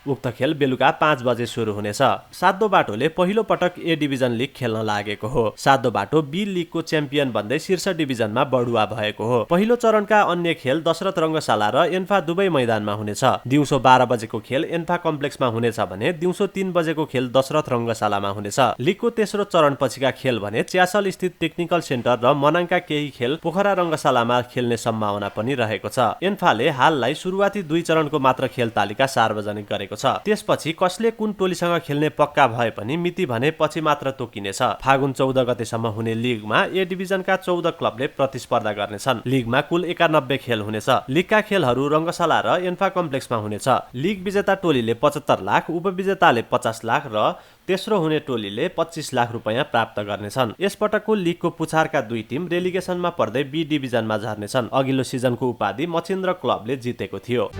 A: उक्त खेल बेलुका 5 बजे सुरु हुनेछ। सातो बाटोले पहिलो पटक ए डिभिजन लिग खेल्न लागेको हो। सातो बाटो बी लिगको च्याम्पियन बन्दै शीर्ष डिभिजनमा बढुवा भएको हो। पहिलो चरणका अन्य खेल दशरथ रङ्गशाला र एन्फा दुवै मैदानमा हुनेछ। दिउँसो 12 बजेको खेल एन्फा कम्प्लेक्समा हुनेछ भने दिउँसो 3 बजेको खेल दशरथ रङ्गशालामा हुनेछ। लिगको तेस्रो चरण पछिका खेल भने च्यासल स्थित टेक्निकल सेन्टर र मनाङका केही खेल पोखरा रङ्गशालामा खेल्ने सम्भावना पनि रहेको छ। एन्फाले हाललाई सुरुवाती 2 चरणको मात्र खेल तालिका सार्वजनिक गरेको छ। त्यसपछि कसले कुन टोलीसँग खेल्ने पक्का भए पनि मिति भने पछि मात्र तोकिनेछ। फागुन 14 गतेसम्म हुने लिगमा ए डिभिजनका 14 क्लबले प्रतिस्पर्धा गर्नेछन्। लिगमा कुल 91 खेल हुनेछ। लिगका खेलहरू रङ्गशाला र एन्फा कम्प्लेक्समा हुनेछ। लिग विजेता टोलीले 75 लाख, उपविजेताले 50 लाख र तेस्रो हुने टोलीले 25 लाख रुपैयाँ प्राप्त गर्नेछन्। यसपटकको लिगको पुछारका 2 टिम रेलिगेसनमा पर्दै बी डिभिजनमा झर्नेछन्। अघिल्लो सिजनको उपाधि मछिन्द्र क्लबले जितेको थियो।